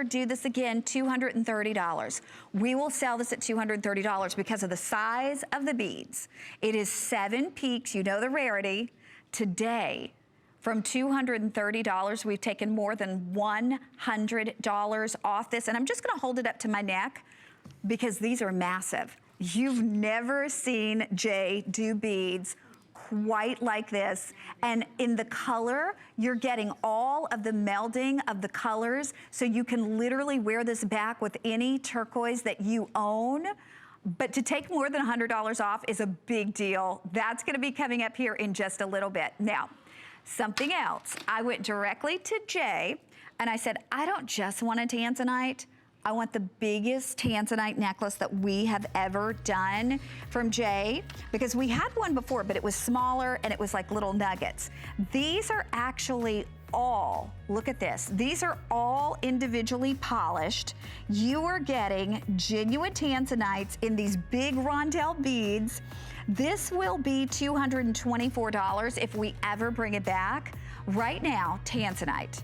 do this again, $230. We will sell this at $230 because of the size of the beads. It is 7 peaks, you know the rarity. Today, from $230, we've taken more than $100 off this. And I'm just gonna hold it up to my neck because these are massive. You've never seen Jay do beads quite like this. And in the color, you're getting all of the melding of the colors, so you can literally wear this back with any turquoise that you own. But to take more than $100 off is a big deal. That's gonna be coming up here in just a little bit. Now, something else. I went directly to Jay and I said, I don't just want a tanzanite. I want the biggest tanzanite necklace that we have ever done from Jay, because we had one before, but it was smaller and it was like little nuggets. These are actually all, look at this, these are all individually polished. You are getting genuine tanzanites in these big rondelle beads. This will be $224 if we ever bring it back. Right now, tanzanite,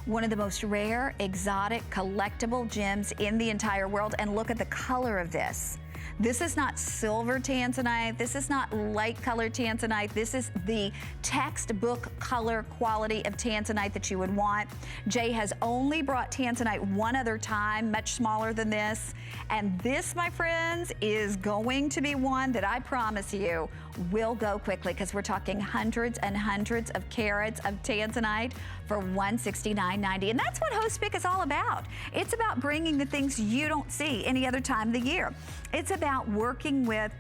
one of the most rare, exotic, collectible gems in the entire world. And look at the color of this. This is not silver tanzanite. This is not light colored tanzanite. This is the textbook color quality of tanzanite that you would want. Jay has only brought tanzanite one other time, much smaller than this. And this, my friends, is going to be one that I promise you will go quickly, because we're talking hundreds and hundreds of carats of tanzanite for $169.90. And that's what Host Pick is all about. It's about bringing the things you don't see any other time of the year. It's about working with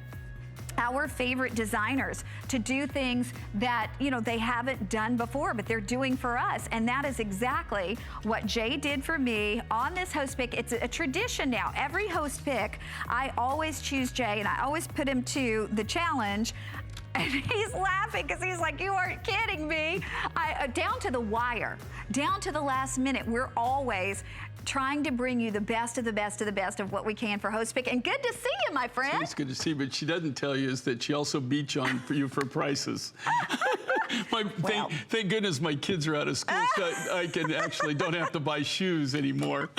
our favorite designers to do things that, you know, they haven't done before, but they're doing for us. And that is exactly what Jay did for me on this Host Pick. It's a tradition now. Every Host Pick, I always choose Jay and I always put him to the challenge. And he's laughing because he's like, you aren't kidding me. Down to the wire, down to the last minute, we're always trying to bring you the best of the best of the best of what we can for Host Pick. And good to see you, my friend. It's good to see you, but she doesn't tell you is that she also beat you on for you for prices. Thank goodness my kids are out of school, so I can actually don't have to buy shoes anymore.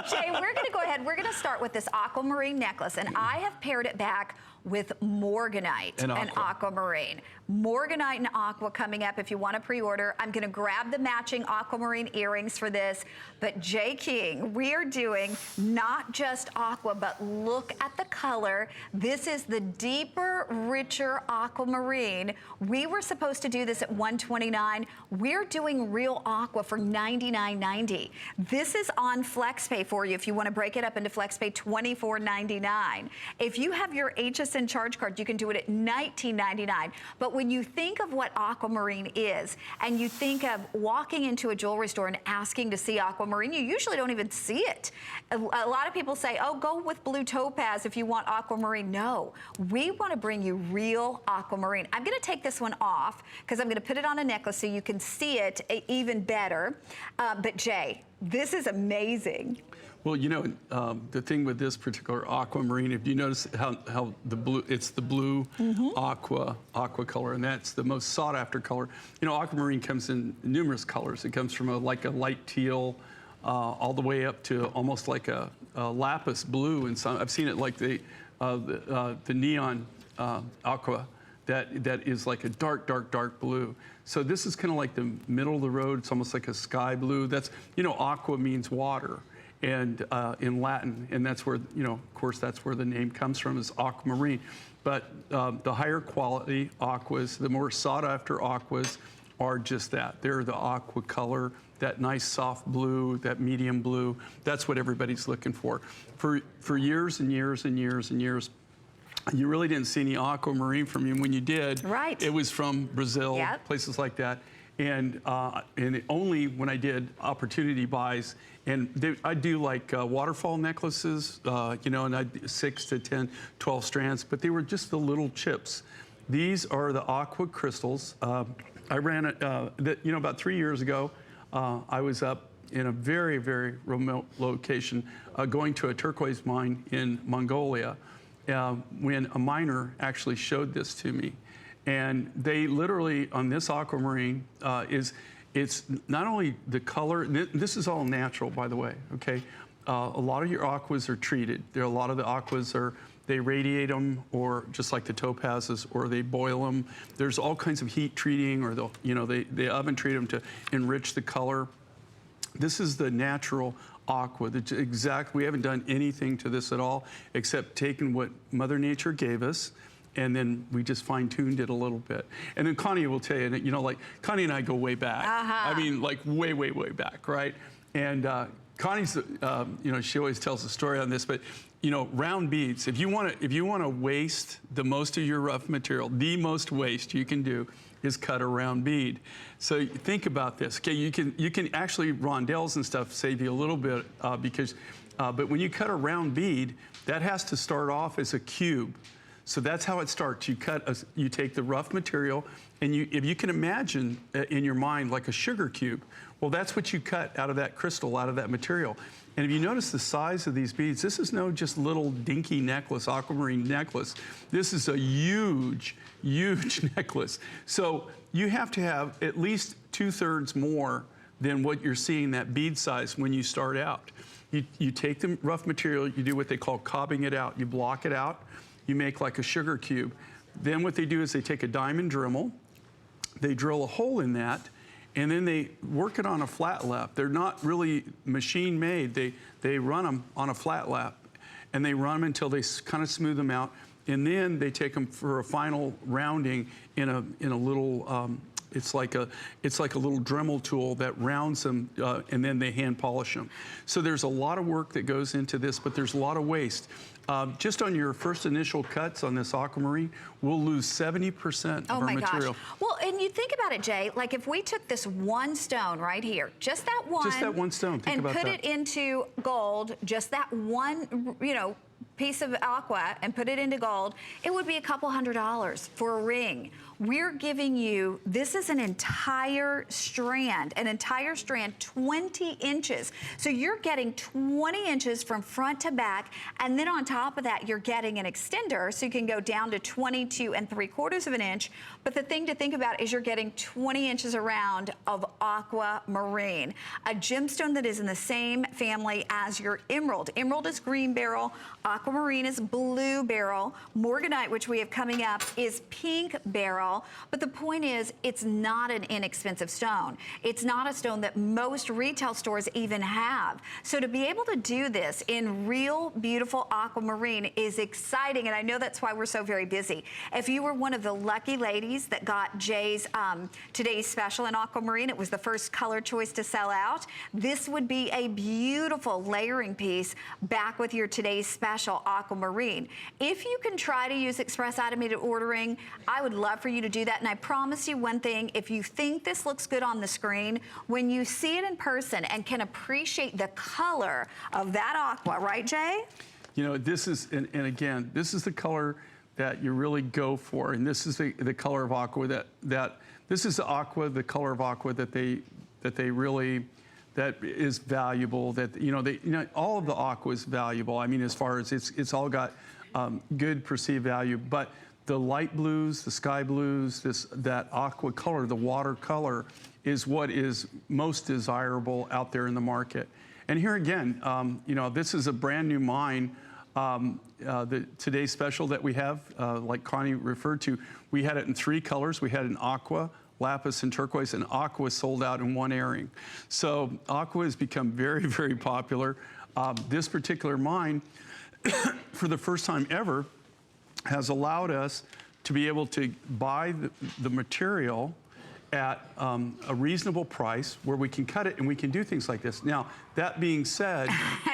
Jay, we're gonna go ahead. We're gonna start with this aquamarine necklace, and I have paired it back with morganite and aquamarine. Morganite and aqua coming up if you want to pre-order. I'm going to grab the matching aquamarine earrings for this. But Jay King, we are doing not just aqua, but look at the color. This is the deeper, richer aquamarine. We were supposed to do this at $129. We're doing real aqua for $99.90. This is on FlexPay for you if you want to break it up into FlexPay, $24.99. If you have your HSN charge card, you can do it at $19.99. But when you think of what aquamarine is, and you think of walking into a jewelry store and asking to see aquamarine, you usually don't even see it. A lot of people say, oh, go with blue topaz if you want aquamarine. No, we want to bring you real aquamarine. I'm going to take this one off because I'm going to put it on a necklace so you can see it even better. But Jay, this is amazing. Well, you know, the thing with this particular aquamarine, if you notice how the blue, it's the blue aqua color, and that's the most sought after color. You know, aquamarine comes in numerous colors. It comes from like a light teal all the way up to almost like a lapis blue, and some I've seen it like the neon aqua that is like a dark blue. So this is kind of like the middle of the road. It's almost like a sky blue. That's, you know, aqua means water. And in Latin, and that's where, you know, of course, that's where the name comes from, is aquamarine. But the higher quality aquas, the more sought after aquas are just that. They're the aqua color, that nice soft blue, that medium blue. That's what everybody's looking for. For years and years and years and years, you really didn't see any aquamarine from you. When you did, right, it was from Brazil, places like that. And only when I did opportunity buys, and I do like waterfall necklaces, you know, and I 6 to 10, 12 strands, but they were just the little chips. These are the aqua crystals. I ran it, you know, about 3 years ago. I was up in a very, very remote location, going to a turquoise mine in Mongolia, when a miner actually showed this to me. And they literally, on this aquamarine, it's not only the color, this is all natural, by the way, okay? A lot of your aquas are treated. A lot of the aquas they radiate them, or just like the topazes, or they boil them. There's all kinds of heat treating, or they oven treat them to enrich the color. This is the natural aqua. We haven't done anything to this at all, except taken what Mother Nature gave us, and then we just fine-tuned it a little bit. And then Connie will tell you that, like Connie and I go way back. I mean, like way, way, way back, right? And Connie's, she always tells a story on this, but round beads. If you want to waste the most of your rough material, the most waste you can do is cut a round bead. So think about this. Okay, you can actually rondelles and stuff save you a little bit but when you cut a round bead, that has to start off as a cube. So that's how it starts. You take the rough material, and if you can imagine in your mind like a sugar cube, well, that's what you cut out of that crystal, out of that material. And if you notice the size of these beads, this is no just little dinky necklace, aquamarine necklace. This is a huge, huge necklace. So you have to have at least 2/3 more than what you're seeing that bead size when you start out. You take the rough material, you do what they call cobbing it out. You block it out. You make like a sugar cube. Then what they do is they take a diamond Dremel, they drill a hole in that, and then they work it on a flat lap. They're not really machine made. They run them on a flat lap, and they run them until they kind of smooth them out, and then they take them for a final rounding in a little. It's like a little Dremel tool that rounds them, and then they hand polish them. So there's a lot of work that goes into this, but there's a lot of waste. Just on your first initial cuts on this aquamarine, we'll lose 70% of our material. Gosh. Well, and you think about it, Jay, like if we took this one stone right here, just that one stone, think about that, and put it into gold, just that one, piece of aqua, and put it into gold, it would be a couple $100 for a ring. We're giving you, this is an entire strand, 20 inches. So you're getting 20 inches from front to back, and then on top of that, you're getting an extender, so you can go down to 22 3/4 of an inch. But the thing to think about is you're getting 20 inches around of aquamarine, a gemstone that is in the same family as your emerald. Emerald is green beryl, aquamarine is blue beryl, morganite, which we have coming up, is pink beryl. But the point is, it's not an inexpensive stone. It's not a stone that most retail stores even have. So to be able to do this in real, beautiful aquamarine is exciting, and I know that's why we're so very busy. If you were one of the lucky ladies that got Jay's today's special in aquamarine, it was the first color choice to sell out, this would be a beautiful layering piece back with your today's special aquamarine. If you can try to use express automated ordering, I would love for you to do that. And I promise you one thing, if you think this looks good on the screen, when you see it in person and can appreciate the color of that aqua, right, Jay? This is, and again, this is the color that you really go for. And this is the color of aqua this is the aqua, the color of aqua that they really, that is valuable, that, all of the aqua is valuable. I mean, as far as it's all got good perceived value, but the light blues, the sky blues, that aqua color, the water color, is what is most desirable out there in the market. And here again, this is a brand new mine. Today's special that we have, like Connie referred to, we had it in 3 colors. We had an aqua, lapis, and turquoise, and aqua sold out in 1 airing. So aqua has become very, very popular. This particular mine, for the first time ever, has allowed us to be able to buy the material at a reasonable price where we can cut it and we can do things like this. Now, that being said...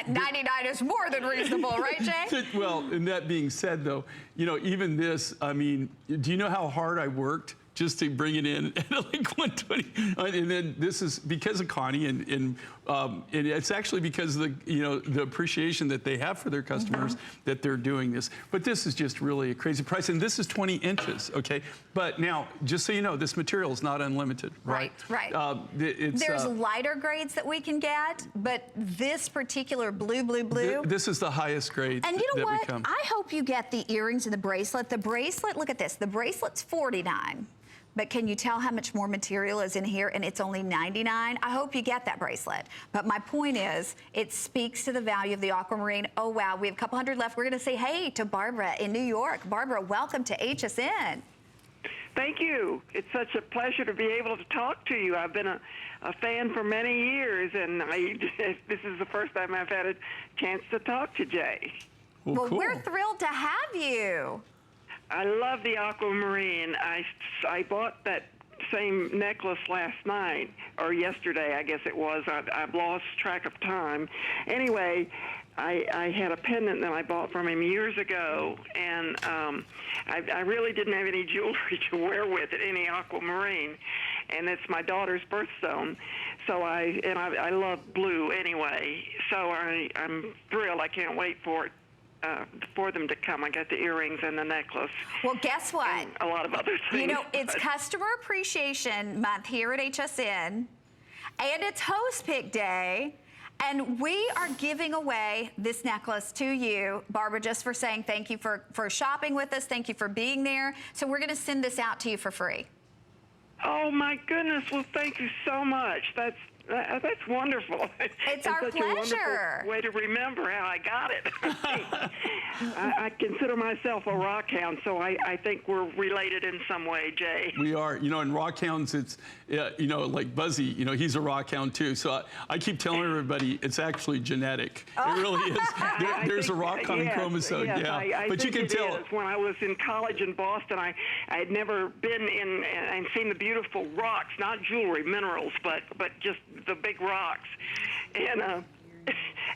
99 is more than reasonable, right, Jay? Well, and that being said, though, even this, I mean, do you know how hard I worked just to bring it in at like 120? And then this is because of Connie, and it's actually because of the appreciation that they have for their customers that they're doing this. But this is just really a crazy price, and this is 20 inches, okay? But now, just so you know, this material is not unlimited, right? Right. There's lighter grades that we can get, but this particular blue. This is the highest grade. And you know that what? I hope you get the earrings and the bracelet. The bracelet, look at this. The bracelet's $49. but can you tell how much more material is in here, and it's only $99? I hope you get that bracelet. But my point is, it speaks to the value of the aquamarine. Oh, wow, we have a couple hundred left. We're gonna say hey to Barbara in New York. Barbara, welcome to HSN. Thank you. It's such a pleasure to be able to talk to you. I've been a fan for many years, and this is the first time I've had a chance to talk to Jay. Well, cool. we're thrilled to have you. I love the aquamarine. I bought that same necklace last night, or yesterday, I guess it was. I've lost track of time. Anyway, I had a pendant that I bought from him years ago, and I really didn't have any jewelry to wear with it, any aquamarine, and it's my daughter's birthstone. So I love blue anyway. So I'm thrilled. I can't wait for them to come. I got the earrings and the necklace. Well, guess what? And a lot of other things. You know, it's Customer Appreciation Month here at HSN, and it's Host Pick Day, and we are giving away this necklace to you, Barbara, just for saying thank you for shopping with us. Thank you for being there. So we're going to send this out to you for free. Oh, my goodness. Well, thank you so much. That's wonderful. It's our such pleasure. A wonderful way to remember how I got it. I consider myself a rock hound, so I think we're related in some way, Jay. We are. You know, in rock hounds, it's, you know, like Buzzy, you know, he's a rock hound too. So I keep telling everybody it's actually genetic. It really is. There's a rock hound chromosome. Yes, yeah. I But you think can tell. Is. When I was in college in Boston, I had never been in and seen the beautiful rocks, not jewelry, minerals, but just the big rocks. And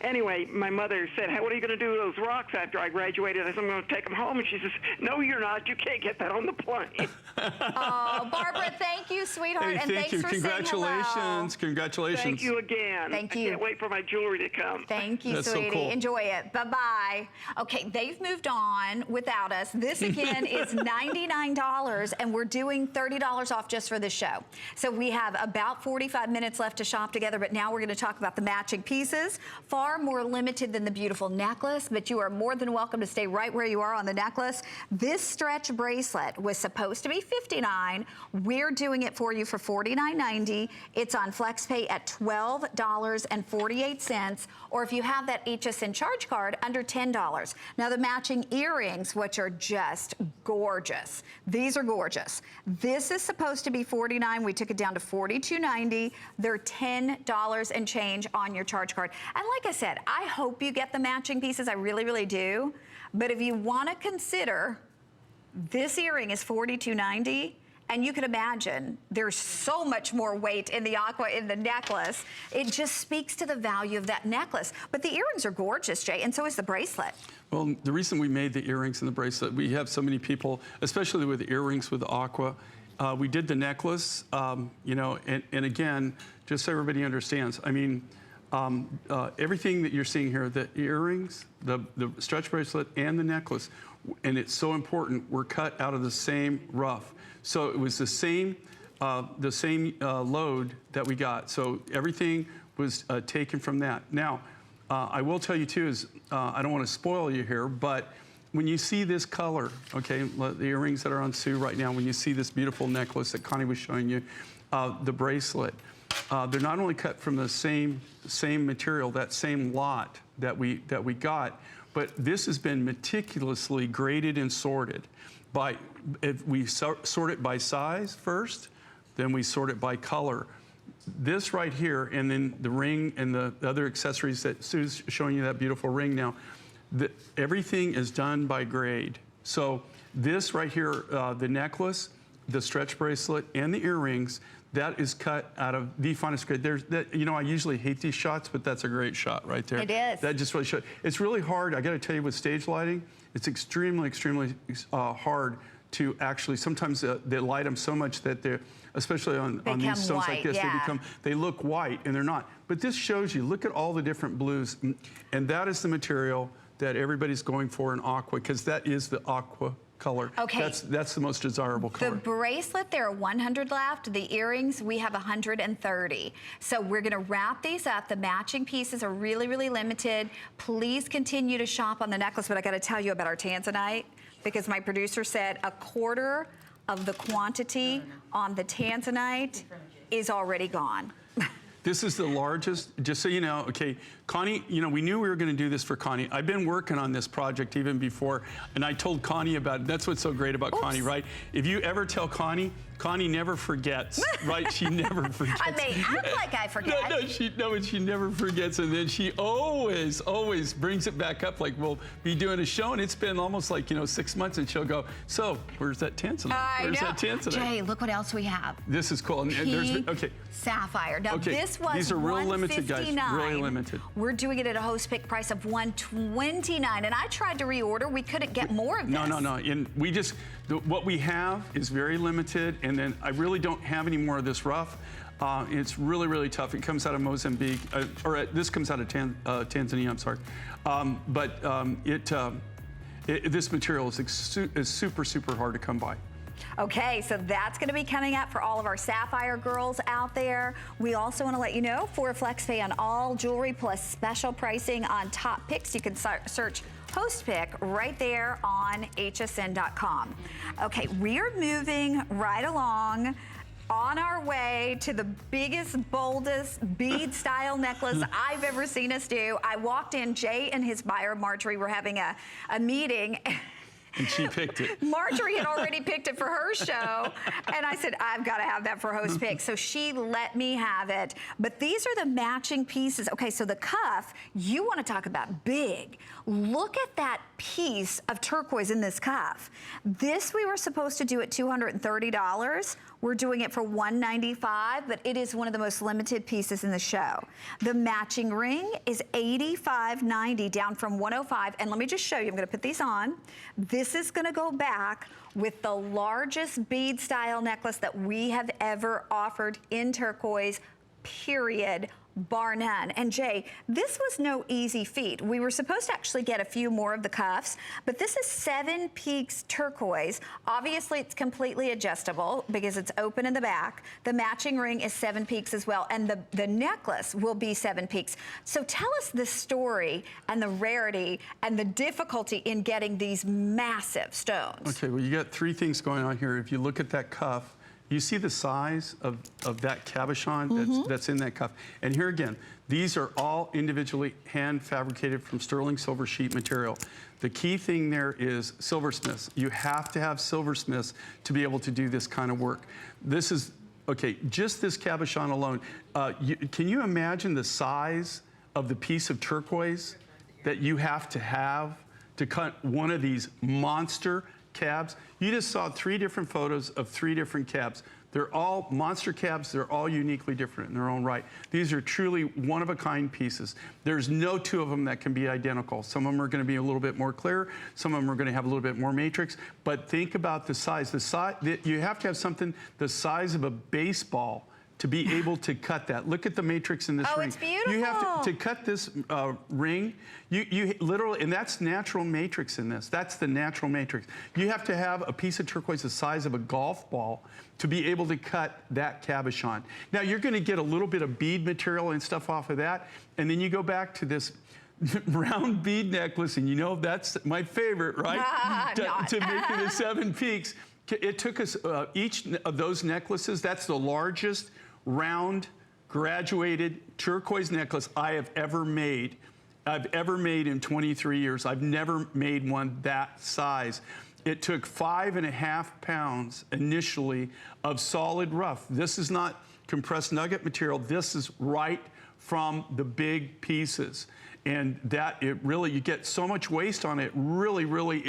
anyway, my mother said, hey, what are you going to do with those rocks after I graduated? I said, I'm going to take them home. And she says, no, you're not. You can't get that on the plane. Oh, Barbara, thank you, sweetheart. Hey, and thank thanks you. for Congratulations. saying hello. Congratulations. Thank you again. Thank I you. can't wait for my jewelry to come. Thank you, That's so sweetie. cool. Enjoy it. Bye-bye. Okay, they've moved on without us. This, again, is $99, and we're doing $30 off just for this show. So we have about 45 minutes left to shop together, but now we're going to talk about the matching pieces. Far more limited than the beautiful necklace, but you are more than welcome to stay right where you are on the necklace. This stretch bracelet was supposed to be $59. We're doing it for you for $49.90. It's on FlexPay at $12.48, or if you have that HSN charge card, under $10. Now the matching earrings, which are just gorgeous. These are gorgeous. This is supposed to be $49. We took it down to $42.90. They're $10 and change on your charge card. And like I said, I hope you get the matching pieces. I really, really do. But if you want to consider, this earring is $42.90. And you can imagine there's so much more weight in the necklace. It just speaks to the value of that necklace. But the earrings are gorgeous, Jay, and so is the bracelet. Well, the reason we made the earrings and the bracelet, we have so many people, especially with the earrings with the aqua. We did the necklace, you know, and again, just so everybody understands, I mean, everything that you're seeing here, the earrings, the stretch bracelet, and the necklace, and it's so important, were cut out of the same rough. So it was the same load that we got. So everything was taken from that. Now, I will tell you too is, I don't want to spoil you here, but when you see this color, okay, the earrings that are on Sue right now, when you see this beautiful necklace that Connie was showing you, the bracelet, they're not only cut from the same material, that same lot that we got, but this has been meticulously graded and sorted. We sort it by size first, then we sort it by color. This right here, and then the ring and the other accessories that Sue's showing you, that beautiful ring now, everything is done by grade. So this right here, the necklace, the stretch bracelet, and the earrings, that is cut out of the finest grade. You know, I usually hate these shots, but that's a great shot right there. It is. That just really shows. It's really hard. I got to tell you, with stage lighting, it's extremely, extremely hard to actually. Sometimes they light them so much that they're, especially on these stones like this, yeah. they look white and they're not. But this shows you. Look at all the different blues, and that is the material that everybody's going for in aqua, because that is the aqua color. Okay. That's the most desirable color. The bracelet, there are 100 left. The earrings, we have 130. So we're going to wrap these up. The matching pieces are really, really limited. Please continue to shop on the necklace, but I got to tell you about our tanzanite, because my producer said a quarter of the quantity on the tanzanite is already gone. This is the largest, just so you know, okay, Connie, you know, we knew we were gonna do this for Connie. I've been working on this project even before, and I told Connie about it. That's what's so great about Connie, right? If you ever tell Connie, Connie never forgets, right? She never forgets. I may act like I forget. No, she never forgets, and then she always brings it back up. Like we'll be doing a show, and it's been almost like 6 months, and she'll go, "So, where's that tanzanite? Where's that tanzanite?" Jay, look what else we have. This is cool. And there's sapphire. Now this was these are real limited, guys. Really limited. We're doing it at a host pick price of $129, and I tried to reorder. We couldn't get more of this. No. And we just what we have is very limited, and then I really don't have any more of this rough. It's really, really tough. It comes out of Mozambique, this comes out of Tanzania, I'm sorry. This material is super, super hard to come by. Okay, so that's going to be coming up for all of our Sapphire girls out there. We also want to let you know, for FlexPay on all jewelry plus special pricing on top picks. You can search Host Pick right there on hsn.com. Okay, we're moving right along on our way to the biggest, boldest bead style necklace I've ever seen us do. I walked in, Jay and his buyer, Marjorie, were having a meeting. And she picked it. Marjorie had already picked it for her show. And I said, I've got to have that for host pick. So she let me have it. But these are the matching pieces. Okay, so the cuff, you want to talk about big. Look at that piece of turquoise in this cuff. This we were supposed to do at $230. We're doing it for $195, but it is one of the most limited pieces in the show. The matching ring is $85.90, down from $105. And let me just show you, I'm gonna put these on. This is gonna go back with the largest bead style necklace that we have ever offered in turquoise, period. Bar none. And Jay, this was no easy feat. We were supposed to actually get a few more of the cuffs, but this is 7 Peaks turquoise. Obviously, it's completely adjustable because it's open in the back. The matching ring is 7 Peaks as well, and the necklace will be 7 Peaks. So tell us the story and the rarity and the difficulty in getting these massive stones. Okay, well, you got 3 things going on here. If you look at that cuff, you see the size of that cabochon that's in that cuff. And here again, these are all individually hand fabricated from sterling silver sheet material. The key thing there is silversmiths. You have to have silversmiths to be able to do this kind of work. This is, okay, just this cabochon alone. Can you imagine the size of the piece of turquoise that you have to cut one of these monster cabs? You just saw 3 different photos of 3 different cabs. They're all monster cabs. They're all uniquely different in their own right. These are truly one-of-a-kind pieces. There's no 2 of them that can be identical. Some of them are going to be a little bit more clear. Some of them are going to have a little bit more matrix. But think about the size. You have to have something the size of a baseball to be able to cut that. Look at the matrix in this ring. Oh, it's beautiful. You have to cut this ring, you literally, and that's natural matrix in this. That's the natural matrix. You have to have a piece of turquoise the size of a golf ball to be able to cut that cabochon. Now, you're gonna get a little bit of bead material and stuff off of that, and then you go bach to this round bead necklace, and you know that's my favorite, right? To make it the 7 Peaks. It took us, each of those necklaces, that's the largest round graduated turquoise necklace I have ever made. I've ever made in 23 years. I've never made one that size. It took 5.5 pounds initially of solid rough. This is not compressed nugget material. This is right from the big pieces. And that, you get so much waste on it. Really,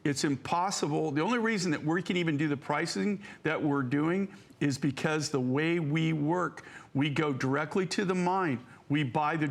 it's impossible. The only reason that we can even do the pricing that we're doing is because the way we work, we go directly to the mine. We buy the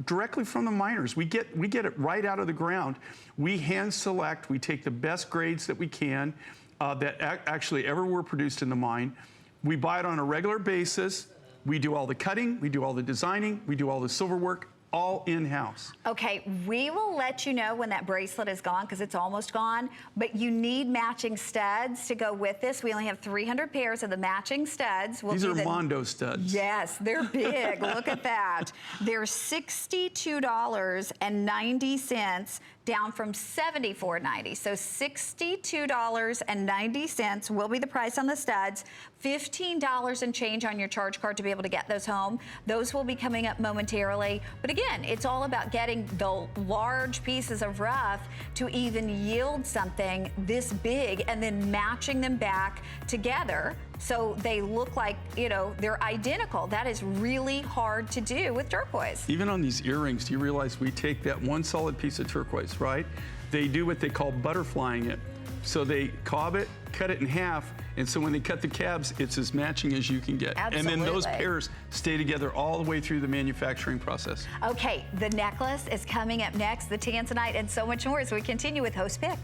directly from the miners. We get it right out of the ground. We hand select. We take the best grades that we can that actually ever were produced in the mine. We buy it on a regular basis. We do all the cutting. We do all the designing. We do all the silver work. All in-house. Okay, we will let you know when that bracelet is gone because it's almost gone, but you need matching studs to go with this. We only have 300 pairs of the matching studs. These are Mondo studs. Yes, they're big. Look at that. They're $62.90 down from $74.90. So $62.90 will be the price on the studs. $15 and change on your charge card to be able to get those home. Those will be coming up momentarily. But again, it's all about getting the large pieces of rough to even yield something this big and then matching them back together so they look like, you know, they're identical. That is really hard to do with turquoise. Even on these earrings, do you realize we take that one solid piece of turquoise, right? They do what they call butterflying it. So they cob it, cut it in half, and so when they cut the cabs, it's as matching as you can get. Absolutely. And then those pairs stay together all the way through the manufacturing process. Okay, the necklace is coming up next, the tanzanite, and so much more as we continue with Host Pick.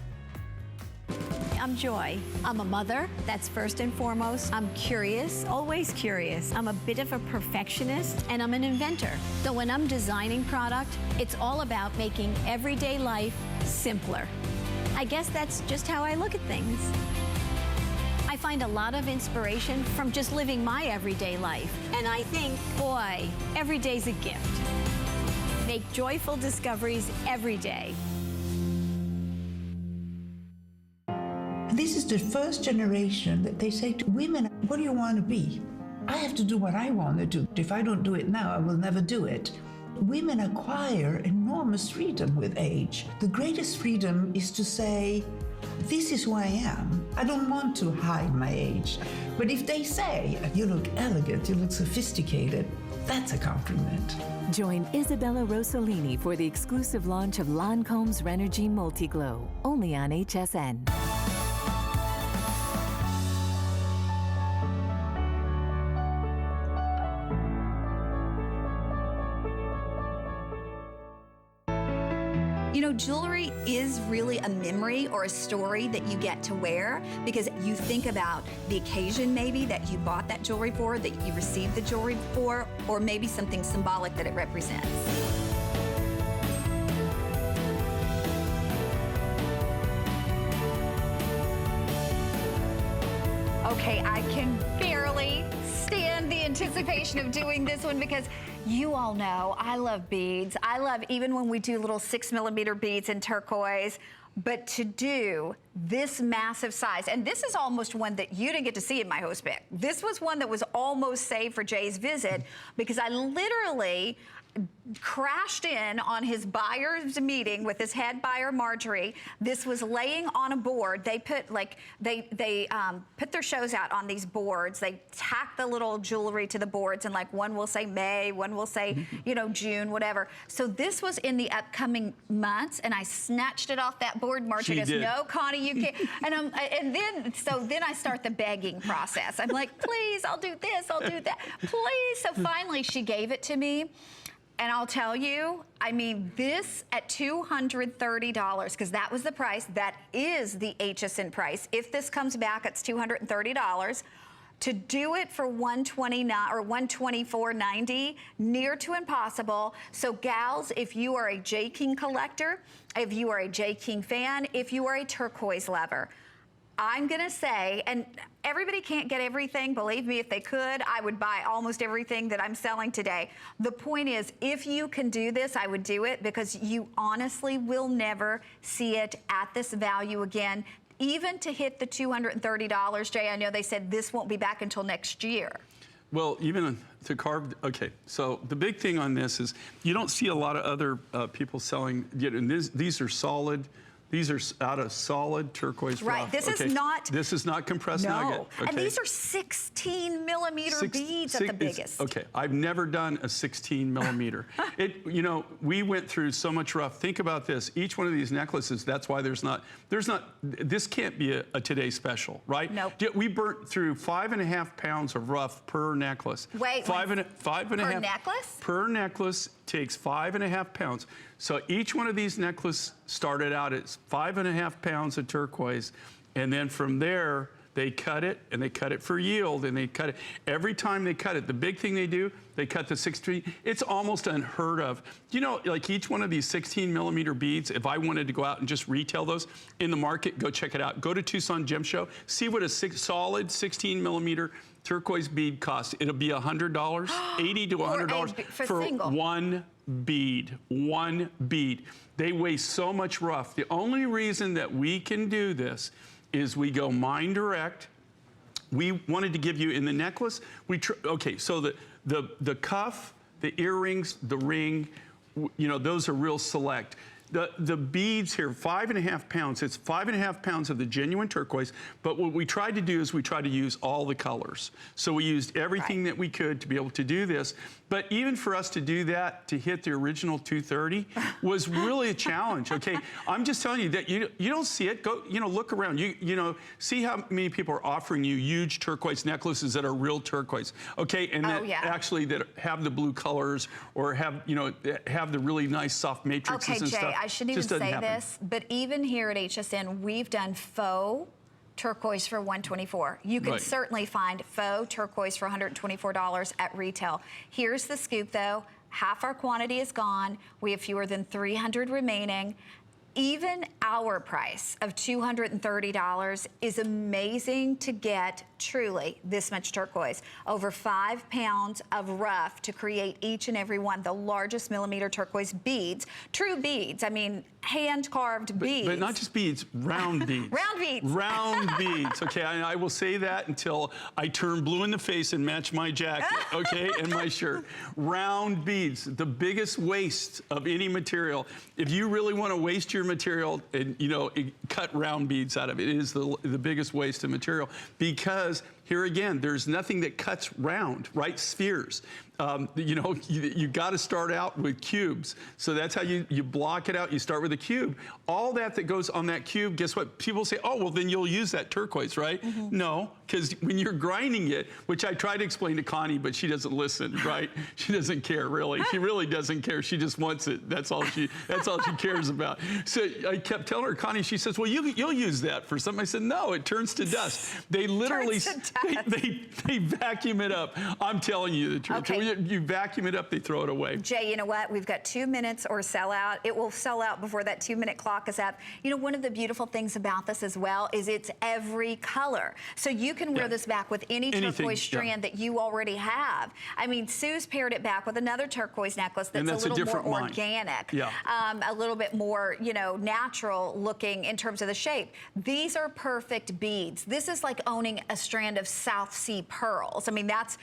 I'm Joy. I'm a mother, that's first and foremost. I'm curious, always curious. I'm a bit of a perfectionist, and I'm an inventor. So when I'm designing product, it's all about making everyday life simpler. I guess that's just how I look at things. I find a lot of inspiration from just living my everyday life. And I think, boy, every day's a gift. Make joyful discoveries every day. This is the first generation that they say to women, what do you want to be? I have to do what I want to do. If I don't do it now, I will never do it. Women acquire enormous freedom with age. The greatest freedom is to say, this is who I am. I don't want to hide my age. But if they say, you look elegant, you look sophisticated, that's a compliment. Join Isabella Rossellini for the exclusive launch of Lancome's Renergy Multi-Glow, only on HSN. You know, jewelry is really a memory or a story that you get to wear because you think about the occasion maybe that you bought that jewelry for, that you received the jewelry for, or maybe something symbolic that it represents. Okay, I can barely stand the anticipation of doing this one because you all know I love beads. I love even when we do little 6mm beads in turquoise. But to do this massive size, and this is almost one that you didn't get to see in my host pick. This was one that was almost saved for Jay's visit because I literally crashed in on his buyer's meeting with his head buyer, Marjorie. This was laying on a board. They put they put their shows out on these boards. They tack the little jewelry to the boards, and like one will say May, one will say, you know, June, whatever. So this was in the upcoming months, and I snatched it off that board. Marjorie goes, no, Connie, you can't. And then I start the begging process. I'm like, please, I'll do this, I'll do that, please. So finally, she gave it to me. And I'll tell you, I mean, this at $230, because that was the price. That is the HSN price. If this comes back, it's $230. To do it for $129 or $124.90, near to impossible. So gals, if you are a J. King collector, if you are a J. King fan, if you are a turquoise lover, I'm gonna say, and everybody can't get everything. Believe me, if they could, I would buy almost everything that I'm selling today. The point is, if you can do this, I would do it because you honestly will never see it at this value again. Even to hit the $230, Jay, I know they said this won't be back until next year. Well, even to carve, okay, so the big thing on this is you don't see a lot of other people selling, and these are solid. These are out of solid turquoise rough. Right, this is not. This is not compressed nugget. Okay. And these are 16mm beads at the biggest. Okay, I've never done a 16mm. You know, we went through so much rough. Think about this. Each one of these necklaces, that's why there's not, this can't be a today special, right? Nope. We burnt through 5.5 pounds of rough per necklace. Wait, five and a half. necklace? Per necklace takes 5.5 pounds. So each one of these necklaces started out at 5.5 pounds of turquoise, and then from there they cut it, and they cut it for yield, and they cut it. Every time they cut it, the big thing they do, they cut the 16. It's almost unheard of. You know, like each one of these 16mm beads, if I wanted to go out and just retail those in the market, go check it out. Go to Tucson Gem Show, see what a solid 16mm turquoise bead costs. It'll be $100, $80 to $100 for single. one bead, one bead. They waste so much rough. The only reason that we can do this is we go mine direct. We wanted to give you in the necklace, okay, so the cuff, the earrings, the ring, you know, those are real select. The beads here, 5.5 pounds. It's 5.5 pounds of the genuine turquoise, but what we tried to do is we tried to use all the colors. So we used everything that we could to be able to do this. But even for us to do that, to hit the original 230, was really a challenge, okay? I'm just telling you that you don't see it. Go, you know, look around. You know, see how many people are offering you huge turquoise necklaces that are real turquoise, okay? And that actually that have the blue colors or have, you know, have the really nice soft matrices and Jay, stuff. I shouldn't even say this, but even here at HSN, we've done faux turquoise for $124. You can certainly find faux turquoise for $124 at retail. Here's the scoop, though. Half our quantity is gone. We have fewer than 300 remaining. Even our price of $230 is amazing to get truly this much turquoise. Over 5 pounds of rough to create each and every one, the largest millimeter turquoise beads. True beads, I mean, hand-carved beads. But not just beads, round beads. Round beads. Round beads, okay? I will say that until I turn blue in the face and match my jacket, okay, and my shirt. Round beads, the biggest waste of any material. If you really want to waste your material, and you know, cut round beads out of it. It is the biggest waste of material because here again, there's nothing that cuts round, right? Spheres. You know, you got to start out with cubes. So that's how you block it out. You start with a cube. All that goes on that cube, guess what? People say, oh, well, then you'll use that turquoise, right? No, because when you're grinding it, which I try to explain to Connie, but she doesn't listen, right? She doesn't care, really. She really doesn't care. She just wants it. That's all she cares about. So I kept telling her, Connie, she says, well, you'll use that for something. I said, no, it turns to dust. They literally, they vacuum it up. I'm telling you the truth. Okay. You vacuum it up, they throw it away. Jay, you know what? We've got 2 minutes or sell out. It will sell out before that 2-minute clock is up. You know, one of the beautiful things about this as well is it's every color. So you can wear this back with any turquoise strand that you already have. I mean, Sue's paired it back with another turquoise necklace that's a little more organic, a little bit more, you know, natural looking in terms of the shape. These are perfect beads. This is like owning a strand of South Sea pearls. I mean, that's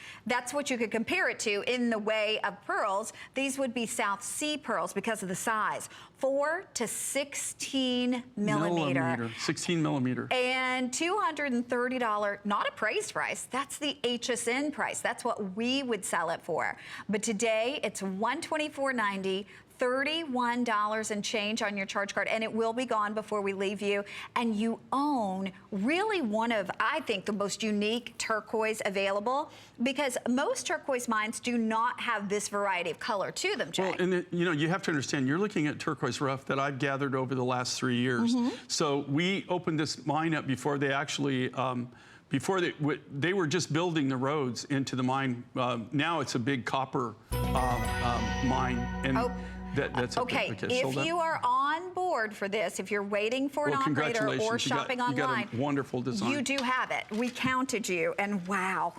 what you could compare it to in the way of pearls. These would be South Sea pearls because of the size. 4 to 16 millimeter. 16 millimeter. And $230, not appraised price. That's the HSN price. That's what we would sell it for. But today it's $124.90. $31 and change on your charge card, and it will be gone before we leave you. And you own really one of, I think, the most unique turquoise available, because most turquoise mines do not have this variety of color to them, Jay. Well, and you know, you have to understand, you're looking at turquoise rough that I've gathered over the last 3 years. So we opened this mine up before they actually, before they were just building the roads into the mine. Now it's a big copper mine. And that's okay. If you are on board for this, if you're waiting for an operator or shopping online, you got a wonderful design. You do have it. We counted you, and wow,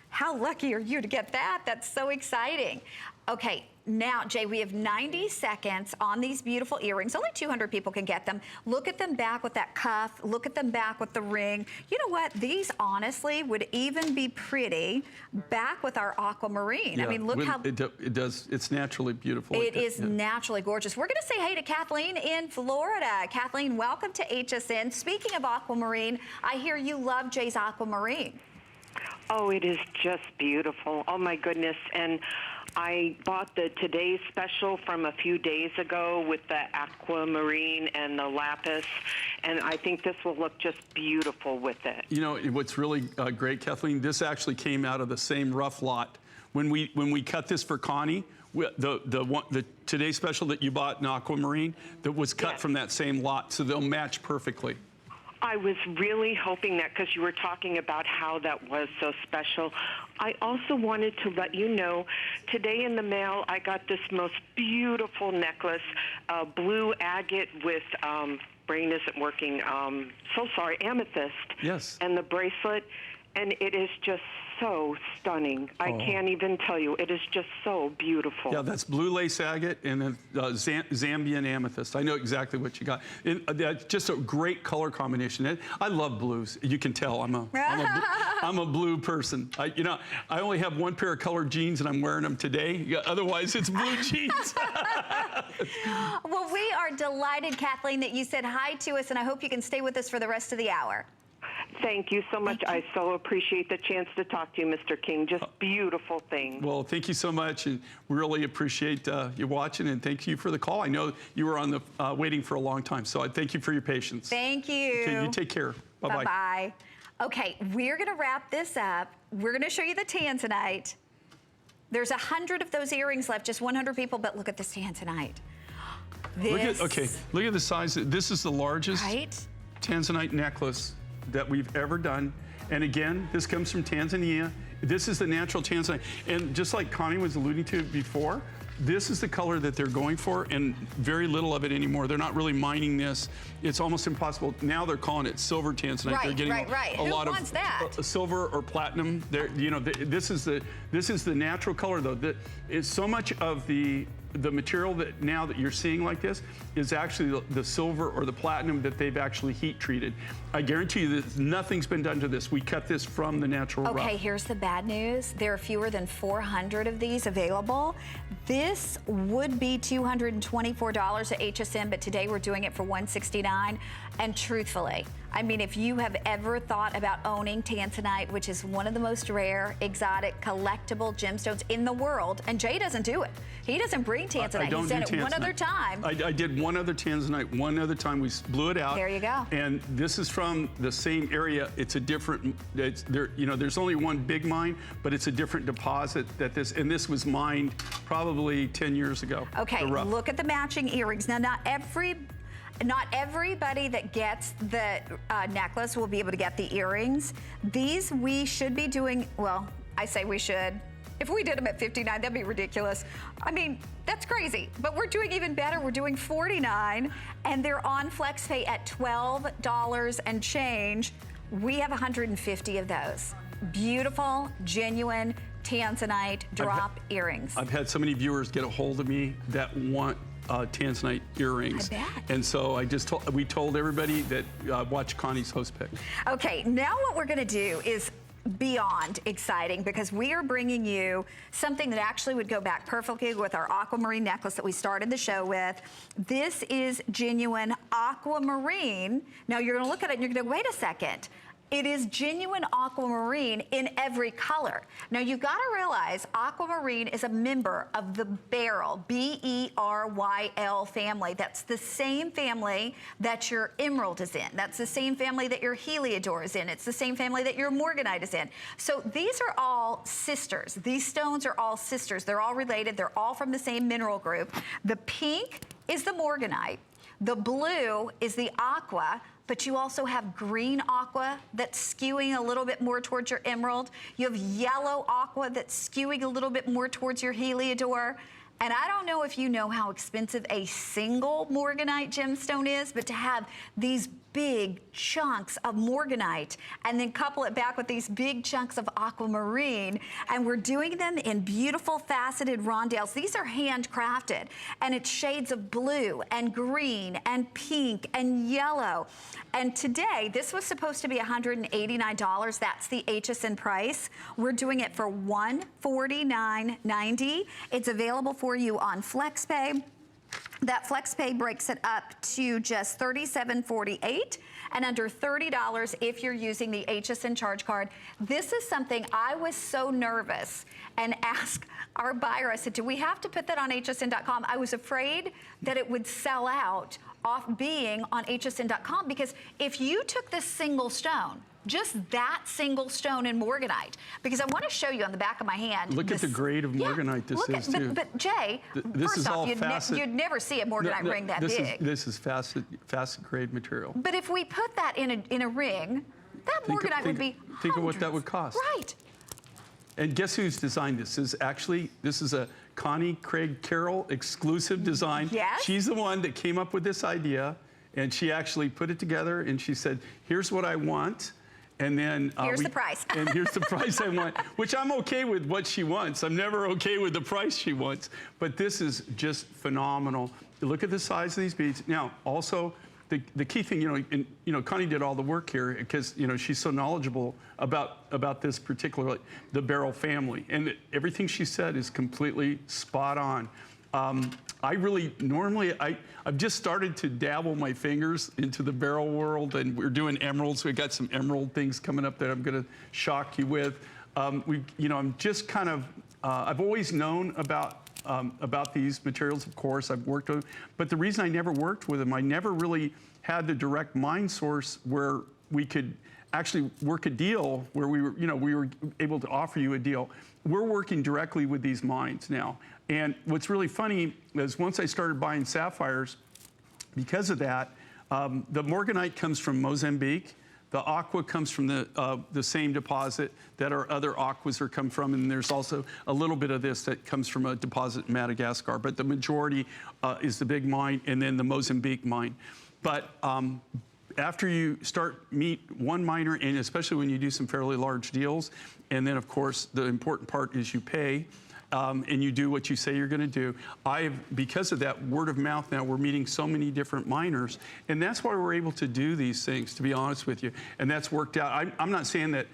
how lucky are you to get that? That's so exciting. Okay, now, Jay, we have 90 seconds on these beautiful earrings. Only 200 people can get them. Look at them back with that cuff. Look at them back with the ring. You know what? These, honestly, would even be pretty back with our aquamarine. Yeah, I mean, look how... It does. It's naturally beautiful. It is naturally gorgeous. We're going to say hey to Kathleen in Florida. Kathleen, welcome to HSN. Speaking of aquamarine, I hear you love Jay's aquamarine. Oh, it is just beautiful. Oh, my goodness. And I bought the Today's Special from a few days ago with the aquamarine and the lapis, and I think this will look just beautiful with it. You know, what's really great, Kathleen, this actually came out of the same rough lot. When we cut this for Connie, the Today's Special that you bought in aquamarine, that was cut from that same lot, so they'll match perfectly. I was really hoping that, because you were talking about how that was so special. I also wanted to let you know, today in the mail, I got this most beautiful necklace, blue agate with, brain isn't working, so sorry, amethyst. Yes. And the bracelet. and it is just so stunning. I can't even tell you. It is just so beautiful. Yeah, that's blue lace agate and then Zambian amethyst. I know exactly what you got. That's just a great color combination. I love blues. You can tell I'm a blue person. I only have one pair of colored jeans and I'm wearing them today. Otherwise, it's blue jeans. Well, we are delighted, Kathleen, that you said hi to us, and I hope you can stay with us for the rest of the hour. Thank you so much. I so appreciate the chance to talk to you, Mr. King. Just beautiful things. Well, thank you so much, and really appreciate you watching, and thank you for the call. I know you were on the waiting for a long time, so I thank you for your patience. Thank you. Okay, you take care. Bye-bye. Bye-bye. Okay, we're going to wrap this up. We're going to show you the tanzanite. There's 100 of those earrings left, just 100 people, but look at this tanzanite. Look at the size. This is the largest right? tanzanite necklace that we've ever done. And again, this comes from Tanzania. This is the natural tanzanite. And just like Connie was alluding to before, this is the color that they're going for, and very little of it anymore. They're not really mining this. It's almost impossible. Now they're calling it silver tanzanite. Right, they're getting right. a Who lot wants of that? Silver or platinum. This is the natural color though. It's so much of the material that now that you're seeing like this is actually the silver or the platinum that they've actually heat treated. I guarantee you that nothing's been done to this. We cut this from the natural rough. Okay, here's the bad news. There are fewer than 400 of these available. This would be $224 at HSN, but today we're doing it for $169. And truthfully, I mean, if you have ever thought about owning tanzanite, which is one of the most rare, exotic, collectible gemstones in the world, and Jay doesn't do it. He doesn't bring tanzanite. He's done it one other time. I did one other tanzanite one other time. We blew it out. There you go. And this is from the same area. It's a different, there's only one big mine, but it's a different deposit and this was mined probably 10 years ago. Okay, look at the matching earrings. Now, not everybody that gets the necklace will be able to get the earrings. These we should be doing, well, I say we should. If we did them at $59, that'd be ridiculous. I mean, that's crazy. But we're doing even better. We're doing $49, and they're on FlexPay at $12 and change. We have 150 of those. Beautiful, genuine tanzanite drop earrings. I've had so many viewers get a hold of me that want tanzanite earrings. I bet. And so we told everybody that watch Connie's host pick. Okay, now what we're gonna do is beyond exciting, because we are bringing you something that actually would go back perfectly with our aquamarine necklace that we started the show with. This is genuine aquamarine. Now you're gonna look at it and you're gonna, wait a second. It is genuine aquamarine in every color. Now you've got to realize aquamarine is a member of the beryl, B-E-R-Y-L family. That's the same family that your emerald is in. That's the same family that your heliodor is in. It's the same family that your morganite is in. So these are all sisters. These stones are all sisters. They're all related. They're all from the same mineral group. The pink is the morganite. The blue is the aqua. But you also have green aqua that's skewing a little bit more towards your emerald. You have yellow aqua that's skewing a little bit more towards your heliodor. And I don't know if you know how expensive a single morganite gemstone is, but to have these big chunks of morganite and then couple it back with these big chunks of aquamarine, and we're doing them in beautiful faceted rondelles. These are handcrafted, and it's shades of blue and green and pink and yellow. And today, this was supposed to be $189. That's the HSN price. We're doing it for $149.90. It's available for you on FlexPay. That FlexPay breaks it up to just $37.48 and under $30 if you're using the HSN charge card. This is something I was so nervous and asked our buyer, I said, do we have to put that on hsn.com? I was afraid that it would sell out off being on hsn.com, because if you took this single stone, just that single stone in morganite, because I want to show you on the back of my hand. Look at the grade of morganite this is, too. But Jay, this first off, you'd never see a morganite ring that big. This is facet grade material. But if we put that in a ring, that morganite would be hundreds. Think of what that would cost. Right. And guess who's designed this? This is a Connie Craig-Carroll exclusive design. Yes. She's the one that came up with this idea, and she actually put it together, and she said, here's what I want. And then here's the price. And here's the price I want, which I'm okay with what she wants. I'm never okay with the price she wants. But this is just phenomenal. Look at the size of these beads. Now, also, the key thing, Connie did all the work here because, she's so knowledgeable about this particular, the Barrel family. And everything she said is completely spot on. I really, normally, I've just started to dabble my fingers into the Barrel world, and we're doing emeralds. We've got some emerald things coming up that I'm gonna shock you with. I'm just kind of, I've always known about these materials, of course. I've worked with them, but the reason I never worked with them, I never really had the direct mine source where we could actually work a deal where we were able to offer you a deal. We're working directly with these mines now. And what's really funny is once I started buying sapphires, because of that, the morganite comes from Mozambique. The aqua comes from the same deposit that our other aquas are come from, and there's also a little bit of this that comes from a deposit in Madagascar, but the majority is the big mine and then the Mozambique mine. But after you meet one miner, and especially when you do some fairly large deals, and then of course the important part is you pay, and you do what you say you're going to do. Because of that word of mouth now, we're meeting so many different miners, and that's why we're able to do these things, to be honest with you. And that's worked out. I'm not saying that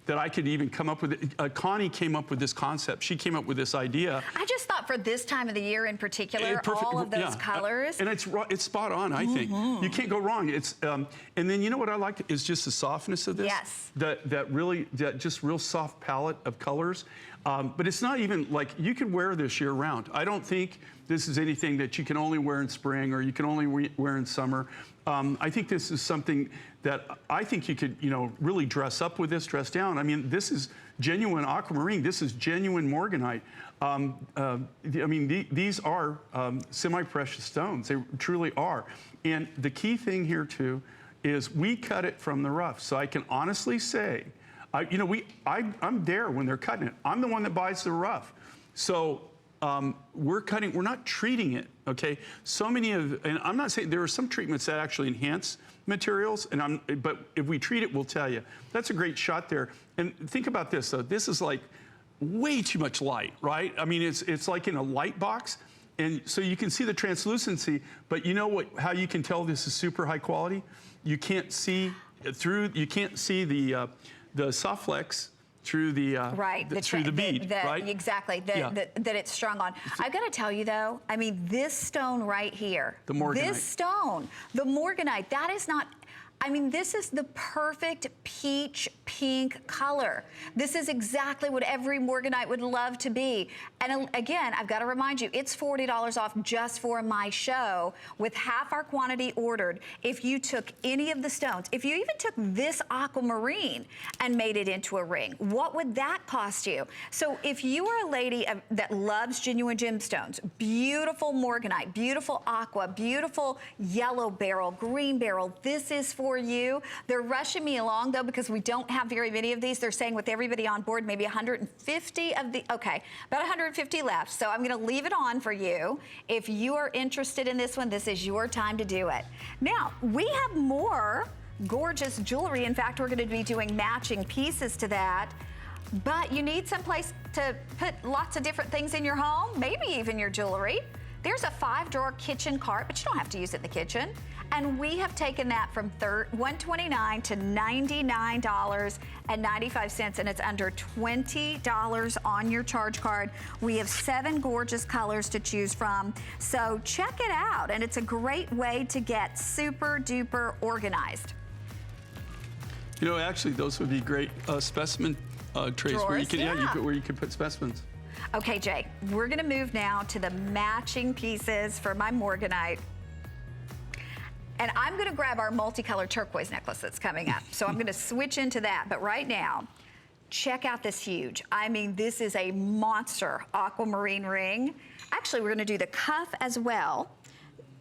I could even come up with it. Connie came up with this concept. She came up with this idea. I just thought for this time of the year in particular, all of those colors. And it's spot on, I think. You can't go wrong. And then you know what I like is just the softness of this. Yes. That just real soft palette of colors. But it's not even like, you could wear this year round. I don't think this is anything that you can only wear in spring or you can only wear in summer. I think this is something that I think you could, really dress up with this, dress down. I mean, this is genuine aquamarine. This is genuine morganite. These are semi-precious stones. They truly are. And the key thing here too is we cut it from the rough. So I can honestly say, I'm there when they're cutting it. I'm the one that buys the rough. So we're not treating it, okay? And I'm not saying, there are some treatments that actually enhance materials, but if we treat it, we'll tell you. That's a great shot there. And think about this, though. This is like way too much light, right? I mean, it's like in a light box, and so you can see the translucency, but you know how you can tell this is super high quality? You can't see the soft flex through the bead, right? Exactly, that it's strung on. I've got to tell you though, I mean, this stone right here, the morganite, that is not, I mean, this is the perfect peach pink color. This is exactly what every morganite would love to be. And again, I've got to remind you, it's $40 off just for my show with half our quantity ordered. If you took any of the stones, if you even took this aquamarine and made it into a ring, what would that cost you? So if you are a lady that loves genuine gemstones, beautiful morganite, beautiful aqua, beautiful yellow beryl, green beryl, this is for you. They're rushing me along though because we don't have very many of these. They're saying with everybody on board, maybe 150 of the, okay, about 150 left. So I'm gonna leave it on for you. If you are interested in this one, this is your time to do it. Now, we have more gorgeous jewelry. In fact, we're gonna be doing matching pieces to that. But you need some place to put lots of different things in your home, maybe even your jewelry. There's a 5-drawer kitchen cart, but you don't have to use it in the kitchen. And we have taken that from $129 to $99.95, and it's under $20 on your charge card. We have 7 gorgeous colors to choose from, so check it out. And it's a great way to get super duper organized. Actually, those would be great specimen trays where you can put specimens. Okay, Jay, we're gonna move now to the matching pieces for my morganite. And I'm gonna grab our multicolored turquoise necklace that's coming up. So I'm gonna switch into that, but right now, check out this huge. I mean, this is a monster aquamarine ring. Actually, we're gonna do the cuff as well.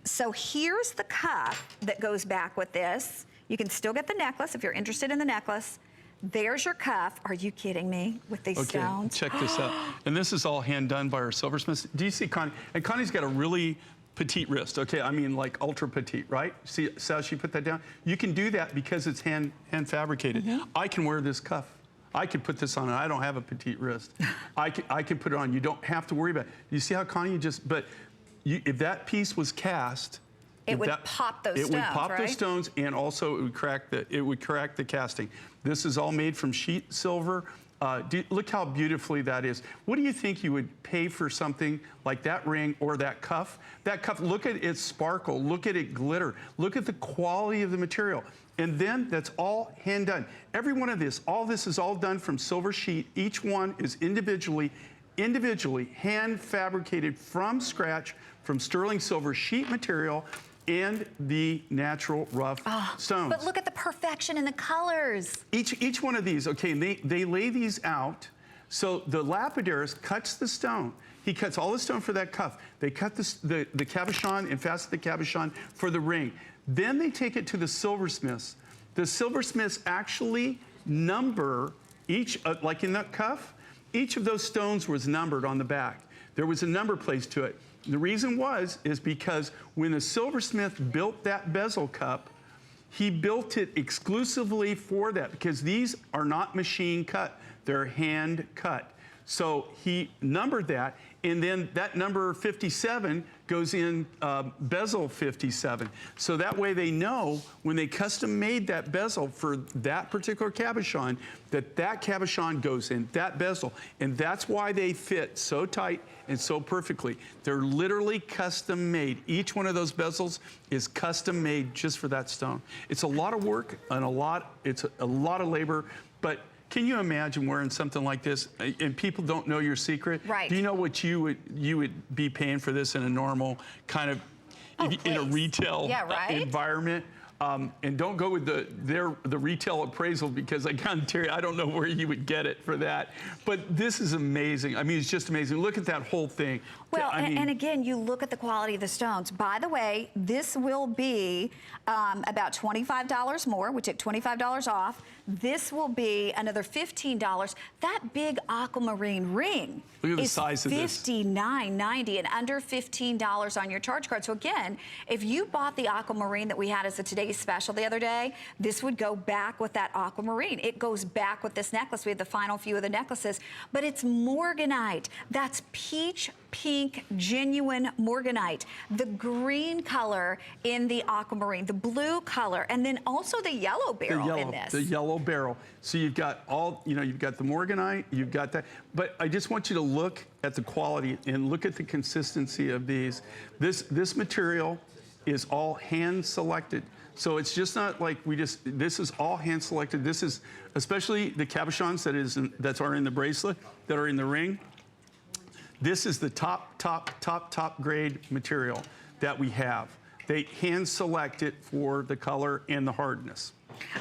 So here's the cuff that goes back with this. You can still get the necklace if you're interested in the necklace. There's your cuff. Are you kidding me with these stones? Check this out. And this is all hand done by our silversmiths. Do you see Connie? And Connie's got a really petite wrist, okay? I mean like ultra petite, right? See how she put that down? You can do that because it's hand fabricated. I can wear this cuff. I could put this on and I don't have a petite wrist. I can put it on. You don't have to worry about it. You see how Connie if that piece was cast, it would pop those stones, It would pop right? those stones, and also it would crack the casting. This is all made from sheet silver. Look how beautifully that is. What do you think you would pay for something like that ring or that cuff? That cuff, look at its sparkle, look at it glitter, look at the quality of the material. And then that's all hand done. Every one of all this is all done from silver sheet. Each one is individually hand fabricated from scratch from sterling silver sheet material and the natural rough stones. But look at the perfection in the colors. Each one of these, okay, they lay these out. So the lapidary cuts the stone. He cuts all the stone for that cuff. They cut the cabochon and fasten the cabochon for the ring. Then they take it to the silversmiths. The silversmiths actually number each, like in that cuff, each of those stones was numbered on the back. There was a number placed to it. The reason is because when the silversmith built that bezel cup, he built it exclusively for that because these are not machine cut, they're hand cut. So he numbered that, and then that number 57 goes in bezel 57. So that way they know when they custom made that bezel for that particular cabochon, that cabochon goes in that bezel. And that's why they fit so tight and so perfectly. They're literally custom made. Each one of those bezels is custom made just for that stone. It's a lot of work and it's a lot of labor, but can you imagine wearing something like this and people don't know your secret? Right. Do you know what you would be paying for this in a normal kind of, in a retail environment? And don't go with the retail appraisal because I can't tell you, I don't know where you would get it for that. But this is amazing. I mean, it's just amazing. Look at that whole thing. Well, and again, you look at the quality of the stones. By the way, this will be about $25 more. We took $25 off. This will be another $15. That big aquamarine ring is size of this. $59.90 and under $15 on your charge card. So again, if you bought the aquamarine that we had as a today's special the other day, this would go back with that aquamarine. It goes back with this necklace. We have the final few of the necklaces, but it's morganite. That's peach pink genuine morganite, the green color in the aquamarine, the blue color, and then also the yellow beryl in this. The yellow beryl. So you've got you've got the morganite, you've got that, but I just want you to look at the quality and look at the consistency of these. This material is all hand selected. So it's just not like this is all hand selected. This is, especially the cabochons that are in the bracelet, that are in the ring. This is the top grade material that we have. They hand select it for the color and the hardness.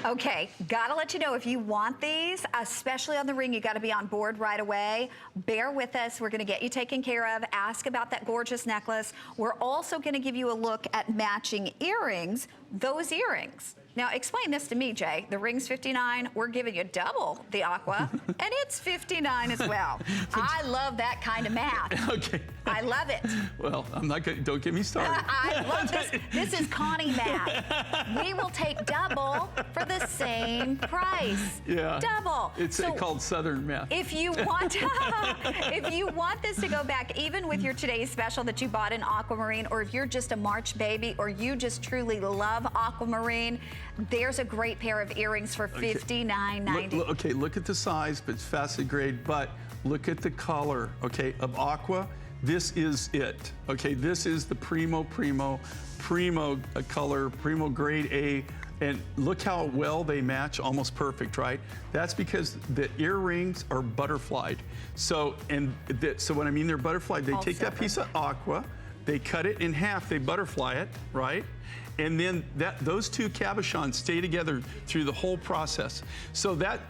Okay, gotta let you know, if you want these, especially on the ring, you gotta be on board right away. Bear with us, we're gonna get you taken care of. Ask about that gorgeous necklace. We're also gonna give you a look at matching earrings, those earrings. Now, explain this to me, Jay. The ring's $59, we're giving you double the aqua, and it's $59 as well. I love that kind of math. Okay. I love it. Well, I'm not gonna, don't get me started. I love this. This is Connie math. We will take double for the same price. Yeah. Double. It's called Southern math. If you want, if you want this to go back, even with your today's special that you bought in aquamarine, or if you're just a March baby, or you just truly love aquamarine, there's a great pair of earrings for $59.90. Okay, look at the size, but it's faceted grade, but look at the color, okay, of aqua. This is it, okay? This is the primo color, primo grade A, and look how well they match, almost perfect, right? That's because the earrings are butterflied. So, so when I mean they're butterflied, they take that piece of aqua, they cut it in half, they butterfly it, right? And then those two cabochons stay together through the whole process. So that,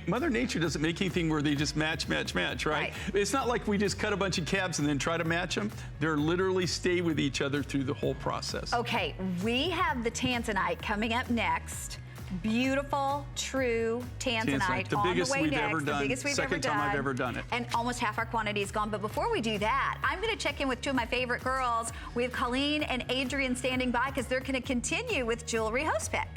Mother Nature doesn't make anything where they just match, right? It's not like we just cut a bunch of cabs and then try to match them. They're literally stay with each other through the whole process. Okay, we have the tanzanite coming up next. beautiful, true tanzanite the on biggest the way we've next. ever done. The biggest we've Second ever time done. I've ever done it. And almost half our quantity is gone. But before we do that, I'm going to check in with two of my favorite girls. We have Colleen and Adrian standing by because they're going to continue with Jewelry Host Pick.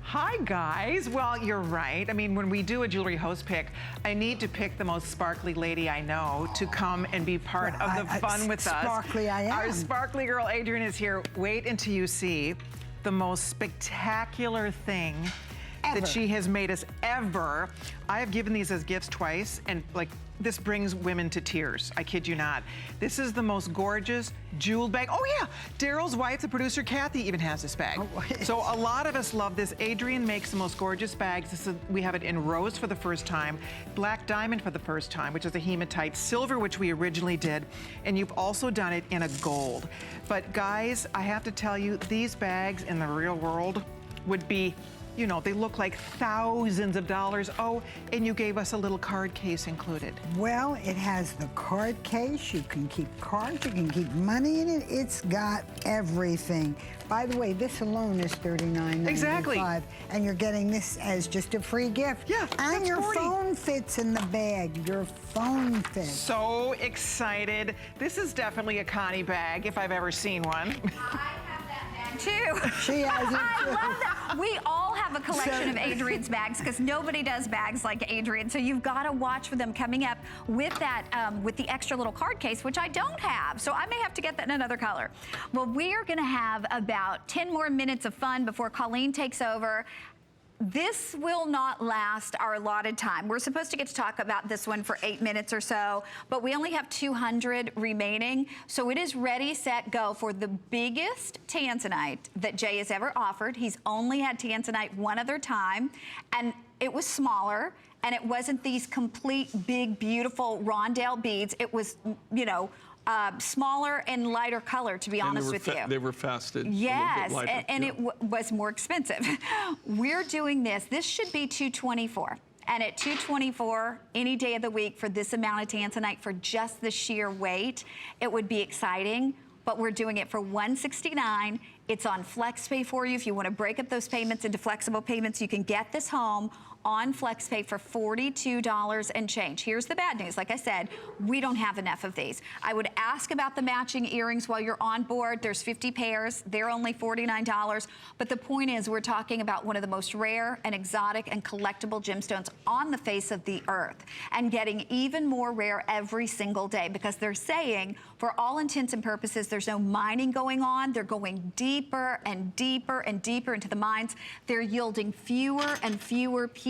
Hi guys. Well, you're right. I mean, when we do a jewelry host pick, I need to pick the most sparkly lady I know to come and be part of the fun with us. Sparkly I am. Our sparkly girl Adrian is here. Wait until you see the most spectacular thing that she has made us ever. I have given these as gifts twice, and like, this brings women to tears. I kid you not. This is the most gorgeous jeweled bag. Oh yeah, Daryl's wife, the producer Kathy, even has this bag. So a lot of us love this. Adrian makes the most gorgeous bags. We have it in rose for the first time, black diamond for the first time, which is a hematite, silver, which we originally did, and you've also done it in a gold. But guys, I have to tell you, these bags in the real world would be, you know, they look like thousands of dollars. Oh, and you gave us a little card case included. Well, it has the card case. You can keep cards. You can keep money in it. It's got everything. By the way, this alone is $39.95. Exactly. And you're getting this as just a free gift. Yeah, and that's your $40. phone fits in the bag. Your phone fits. So excited. This is definitely a Connie bag, if I've ever seen one. Too. She has it I too. love that. We all have a collection of Adrian's bags because nobody does bags like Adrian. So you've got to watch for them coming up with that, with the extra little card case, which I don't have. So I may have to get that in another color. Well, we are going to have about 10 more minutes of fun before Colleen takes over. This will not last our allotted time. We're supposed to get to talk about this one for 8 minutes or so, but we only have 200 remaining. So it is ready, set, go for the biggest tanzanite that Jay has ever offered. He's only had tanzanite one other time, and it was smaller, and it wasn't these complete, big, beautiful rondelle beads. It was, you know, smaller and lighter color, to be honest with you. They were fasted. Yes, a little bit lighter. and it was more expensive. We're doing this. This should be $224. And at $224 any day of the week for this amount of tanzanite for just the sheer weight, it would be exciting. But we're doing it for $169. It's on FlexPay for you. If you want to break up those payments into flexible payments, you can get this home on FlexPay for $42 and change. Here's the bad news. Like I said, we don't have enough of these. I would ask about the matching earrings while you're on board. There's 50 pairs. They're only $49. But the point is, we're talking about one of the most rare and exotic and collectible gemstones on the face of the earth, and getting even more rare every single day, because they're saying, for all intents and purposes, there's no mining going on. They're going deeper and deeper and deeper into the mines. They're yielding fewer and fewer pieces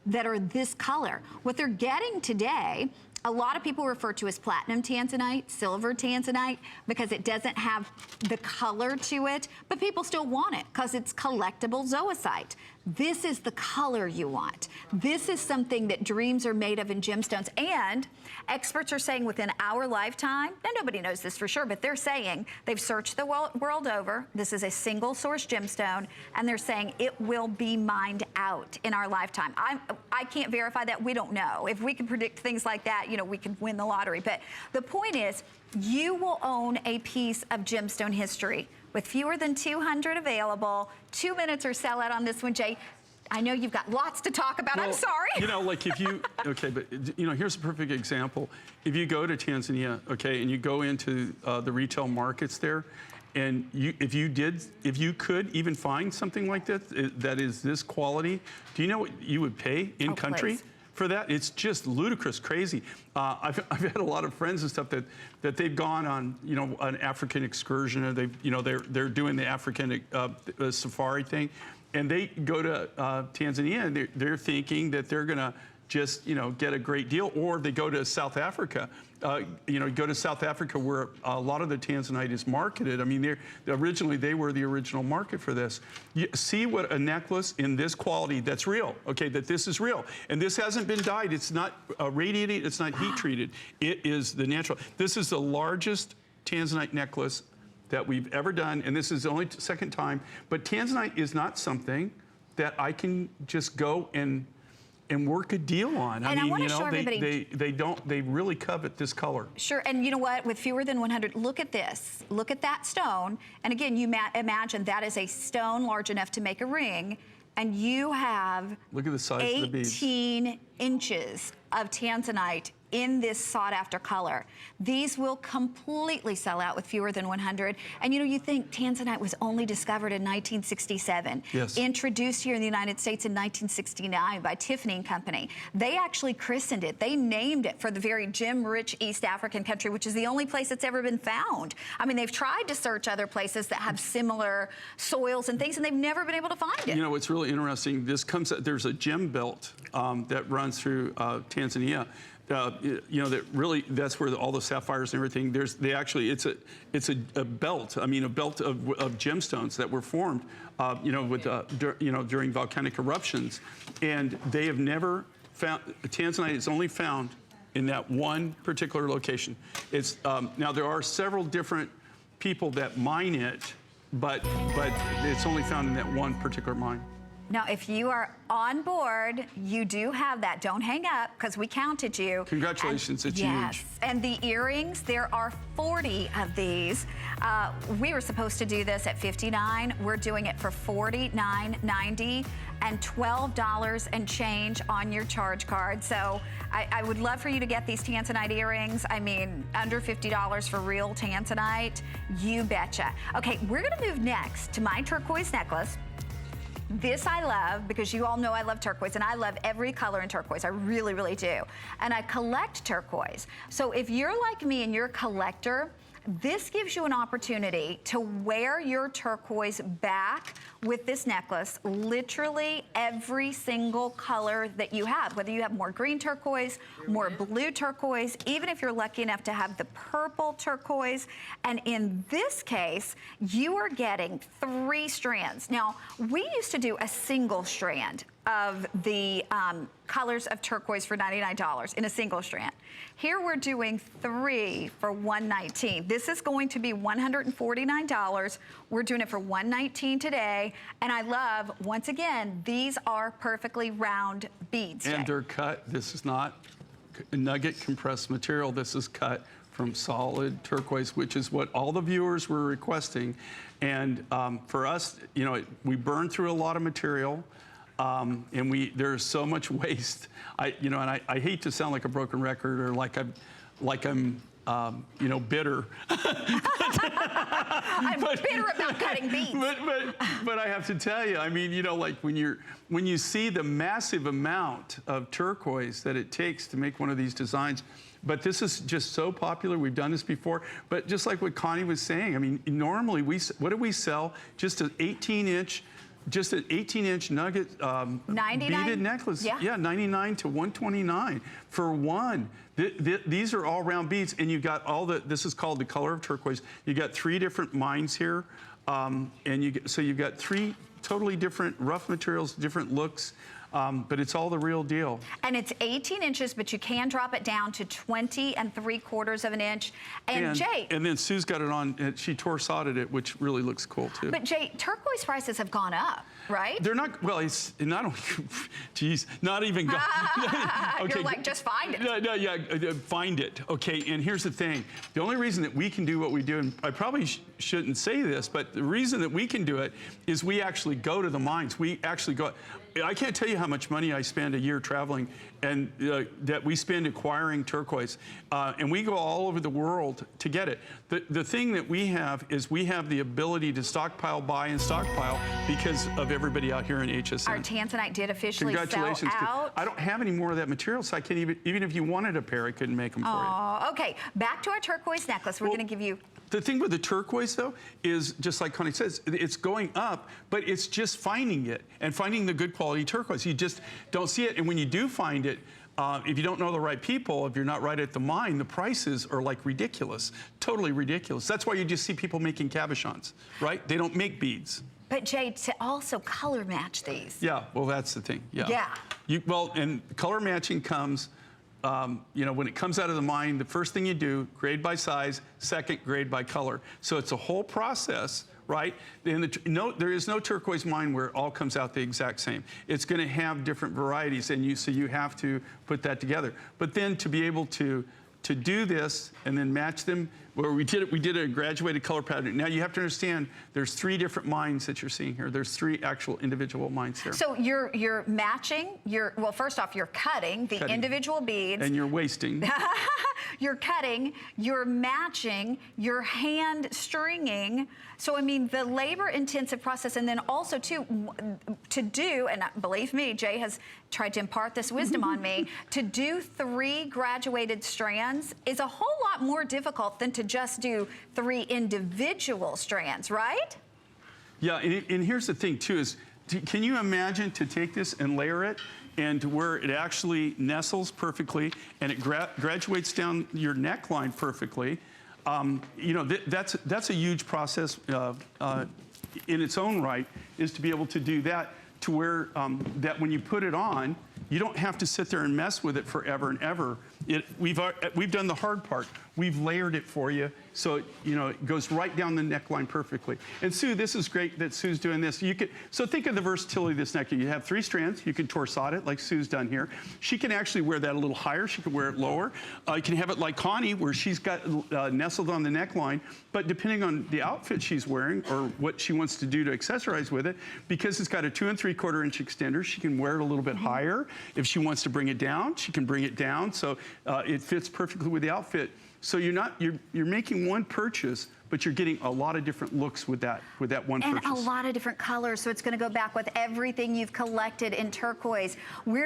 that are this color. What they're getting today, a lot of people refer to as platinum tanzanite, silver tanzanite, because it doesn't have the color to it, but people still want it because it's collectible zoisite. This is the color you want. This is something that dreams are made of in gemstones. And experts are saying within our lifetime, now nobody knows this for sure, but they're saying they've searched the world over. This is a single source gemstone, and they're saying it will be mined out in our lifetime. I can't verify that. We don't know. If we can predict things like that, you know, we can win the lottery. But the point is, you will own a piece of gemstone history. With fewer than 200 available, 2 minutes or sell out on this one, Jay. I know you've got lots to talk about. Well, I'm sorry. You know, like if you, okay, but you know, here's a perfect example. If you go to Tanzania, okay, and you go into the retail markets there, and if you could even find something like this that is this quality, do you know what you would pay in country? Please. For that? It's just ludicrous, crazy. I've had a lot of friends and stuff that they've gone on, you know, an African excursion, or they're doing the African safari thing, and they go to Tanzania, and they're thinking that they're gonna just, you know, get a great deal, or they go to South Africa. You know, go to South Africa where a lot of the tanzanite is marketed. I mean, originally they were the original market for this. You see what a necklace in this quality that's real, okay, that this is real. And this hasn't been dyed, it's not radiated, it's not heat treated. It is the natural. This is the largest tanzanite necklace that we've ever done, and this is the only second time. But tanzanite is not something that I can just go and work a deal on. And I mean, want to show everybody. They really covet this color. Sure, and you know what? With fewer than 100, look at this. Look at that stone. And again, you imagine that is a stone large enough to make a ring. and you have Look at the size of the beads. 18 inches of tanzanite in this sought-after color. These will completely sell out with fewer than 100. And you know, you think tanzanite was only discovered in 1967. Yes. Introduced here in the United States in 1969 by Tiffany and Company. They actually christened it. They named it for the very gem-rich East African country, which is the only place it's ever been found. I mean, they've tried to search other places that have similar soils and things, and they've never been able to find it. You know, what's really interesting, there's a gem belt that runs through Tanzania. You know, that's where all the sapphires and everything. It's a belt. I mean, a belt of gemstones that were formed, you know, with during volcanic eruptions, and they have never found tanzanite is only found in that one particular location. It's now there are several different people that mine it, but it's only found in that one particular mine. Now, if you are on board, you do have that. Don't hang up, because we counted you. Congratulations, it's yes. huge. And the earrings, there are 40 of these. We were supposed to do this at $59. We're doing it for $49.90 and $12 and change on your charge card. So I would love for you to get these tanzanite earrings. I mean, under $50 for real tanzanite. You betcha. Okay, we're gonna move next to my turquoise necklace. This I love because you all know I love turquoise, and I love every color in turquoise. I really, really do. And I collect turquoise. So if you're like me and you're a collector, this gives you an opportunity to wear your turquoise back with this necklace, literally every single color that you have, whether you have more green turquoise, more blue turquoise, even if you're lucky enough to have the purple turquoise. And in this case, you are getting 3 strands. Now, we used to do a single strand of the colors of turquoise for $99 in a single strand. Here we're doing 3 for $119. This is going to be $149. We're doing it for $119 today. And I love, once again, these are perfectly round beads. And they're cut. This is not nugget compressed material. This is cut from solid turquoise, which is what all the viewers were requesting. And for us, you know, we burn through a lot of material. And there's so much waste. I hate to sound like a broken record or like I'm you know, bitter. I'm bitter about cutting beads. But I have to tell you, I mean, you know, like when you see the massive amount of turquoise that it takes to make one of these designs. But this is just so popular. We've done this before. But just like what Connie was saying, I mean, normally what do we sell? Just an 18-inch. Just an 18-inch nugget beaded necklace. Yeah, 99 to 129 for one. These are all round beads, and you got this is called the color of turquoise. You got 3 different mines here, and so you've got 3 totally different rough materials, different looks. But it's all the real deal. And it's 18 inches, but you can drop it down to 20 3/4 of an inch. And Jay. And then Sue's got it on, she torsotted it, which really looks cool too. But Jay, turquoise prices have gone up, right? They're not, well, it's not only, geez, not even gone. Okay. You're like, just find it. Yeah, find it. Okay, and here's the thing. The only reason that we can do what we do, and I probably shouldn't say this, but the reason that we can do it is we actually go to the mines. We actually go. I can't tell you how much money I spend a year traveling and that we spend acquiring turquoise. And we go all over the world to get it. The thing that we have is we have the ability to stockpile, buy, and stockpile because of everybody out here in HSN. Our tanzanite did officially Congratulations. sell out. I don't have any more of that material, so I can't even if you wanted a pair, I couldn't make them for you. Okay, back to our turquoise necklace. We're going to give you... The thing with the turquoise, though, is just like Connie says, it's going up, but it's just finding it and finding the good quality turquoise. You just don't see it. And when you do find it, if you don't know the right people, if you're not right at the mine, the prices are like ridiculous, totally ridiculous. That's why you just see people making cabochons, right? They don't make beads. But Jay, to also color match these. Yeah, well, that's the thing. Yeah. Well, and color matching comes. You know, when it comes out of the mine, the first thing you do, grade by size, second, grade by color. So it's a whole process, right? And there is no turquoise mine where it all comes out the exact same. It's going to have different varieties, and so you have to put that together. But then to be able to do this and then match them where we did a graduated color pattern. Now you have to understand, there's 3 different mines that you're seeing here. There's 3 actual individual mines here. So you're matching, well, first off, you're cutting the individual beads. And you're wasting. You're cutting, you're matching, you're hand stringing. So, I mean, the labor-intensive process, and then also, too, to do, and believe me, Jay has tried to impart this wisdom on me, to do 3 graduated strands is a whole lot more difficult than to just do 3 individual strands, right? Yeah, and here's the thing, too, is can you imagine to take this and layer it and to where it actually nestles perfectly and it graduates down your neckline perfectly? You know, that's a huge process in its own right, is to be able to do that to where that when you put it on, you don't have to sit there and mess with it forever and ever. We've done the hard part. We've layered it for you, so you know it goes right down the neckline perfectly. And Sue, this is great that Sue's doing this. So think of the versatility of this neck. You have 3 strands. You can torsade it like Sue's done here. She can actually wear that a little higher. She can wear it lower. You can have it like Connie, where she's got nestled on the neckline. But depending on the outfit she's wearing or what she wants to do to accessorize with it, because it's got a 2 3/4 inch extender, she can wear it a little bit higher. If she wants to bring it down, she can bring it down. So it fits perfectly with the outfit. So you're making one purchase, but you're getting a lot of different looks with that one purchase. And a lot of different colors, so it's gonna go back with everything you've collected in turquoise. We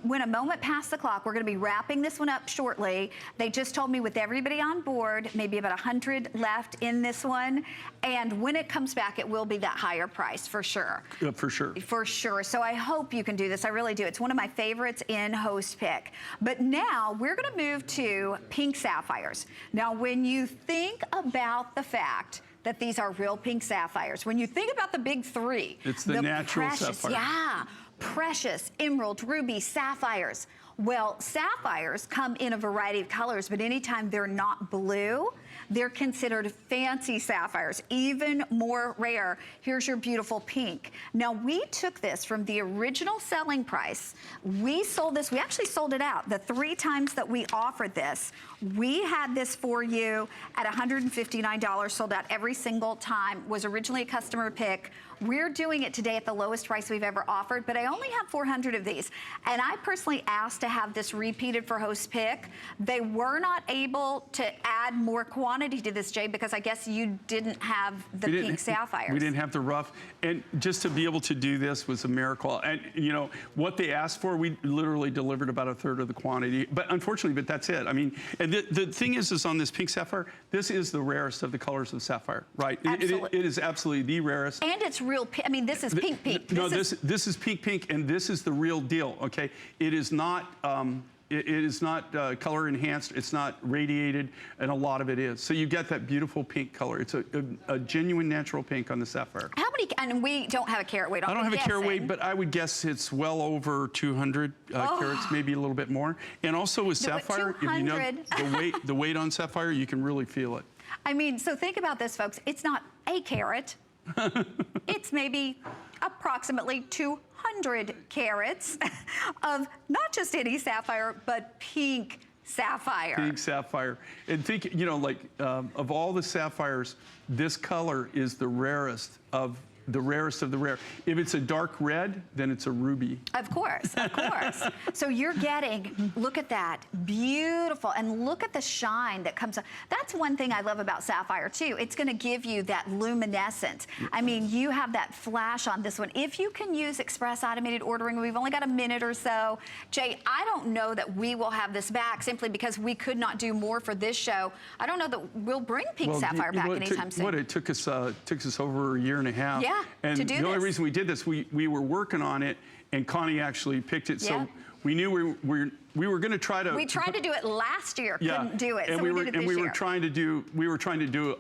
went a moment past the clock. We're gonna be wrapping this one up shortly. They just told me with everybody on board, maybe about 100 left in this one. And when it comes back, it will be that higher price for sure. For sure. For sure. So I hope you can do this. I really do. It's one of my favorites in Host Pick. But now we're gonna move to pink sapphires. Now, when you think about the fact that these are real pink sapphires, when you think about the big 3, it's the natural precious, sapphire. Yeah, precious, emerald, ruby, sapphires. Well, sapphires come in a variety of colors, but anytime they're not blue, they're considered fancy sapphires, even more rare. Here's your beautiful pink. Now, we took this from the original selling price. We sold this, we actually sold it out. The 3 times that we offered this, we had this for you at $159, sold out every single time, was originally a customer pick. We're doing it today at the lowest price we've ever offered, but I only have 400 of these. And I personally asked to have this repeated for Host Pick. They were not able to add more quantity to this, Jay, because I guess you didn't have the pink sapphires. We didn't have the rough. And just to be able to do this was a miracle. And you know, what they asked for, we literally delivered about 1/3 of the quantity. But unfortunately, but that's it. I mean, and the thing is on this pink sapphire, this is the rarest of the colors of sapphire, right? It is absolutely the rarest. And it's real, I mean, this is pink. This is pink, and this is the real deal, okay? It is not, it is not color enhanced, it's not radiated, and a lot of it is. So you get that beautiful pink color. It's a genuine natural pink on the sapphire. How many, and we don't have a carat weight. I don't have a carat weight, but I would guess it's well over 200 carats, maybe a little bit more. And also with sapphire, if you know the weight on sapphire, you can really feel it. I mean, so think about this, folks. It's not a carat. It's maybe approximately 200 carats of not just any sapphire, but pink sapphire. Pink sapphire. And think, you know, like of all the sapphires, this color is the rarest of the rare. If it's a dark red, then it's a ruby. Of course, of course. So you're getting, look at that, beautiful, and look at the shine that comes up. That's one thing I love about sapphire too. It's gonna give you that luminescence. I mean, you have that flash on this one. If you can use express automated ordering, we've only got a minute or so. Jay, I don't know that we will have this back simply because we could not do more for this show. I don't know that we'll bring pink sapphire back anytime soon. It took us over a year and a half. Yeah. And to do the only reason we did this, we were working on it, and Connie actually picked it. So we knew we were going to try to. We tried to do it last year, couldn't do it. And so we did it this year. We were trying to do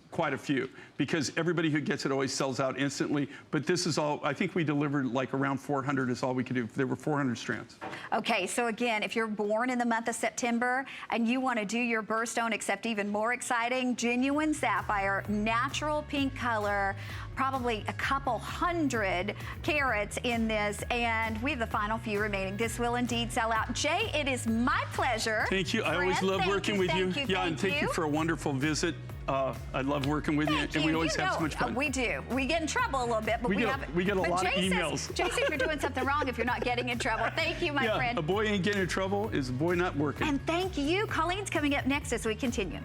quite a few, because everybody who gets it always sells out instantly. But this is all. I think we delivered like around 400 is all we could do. There were 400 strands. Okay, so again, if you're born in the month of September and you want to do your birthstone, except even more exciting, genuine sapphire, natural pink color, probably a couple 100 carats in this, and we have the final few remaining. This will indeed sell out. Jay Joy, it is my pleasure. Thank you. I always Friend, love thank working with you. Thank Yeah, and thank you for a wonderful visit. I love working with you, and we always have so much fun. We do. We get in trouble a little bit, but we get a lot of emails. Jay says you're doing something wrong if you're not getting in trouble. Thank you, my friend. A boy ain't getting in trouble is a boy not working. And thank you. Colleen's coming up next as we continue.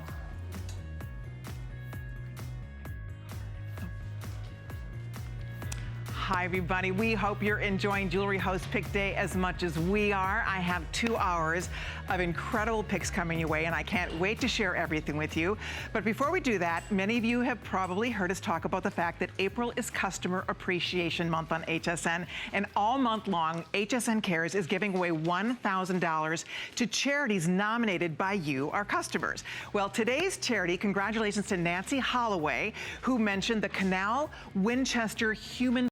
Hi, everybody. We hope you're enjoying Jewelry Host Pick Day as much as we are. I have 2 hours of incredible picks coming your way, and I can't wait to share everything with you. But before we do that, many of you have probably heard us talk about the fact that April is Customer Appreciation Month on HSN, and all month long, HSN Cares is giving away $1,000 to charities nominated by you, our customers. Well, today's charity, congratulations to Nancy Holloway, who mentioned the Canal Winchester Human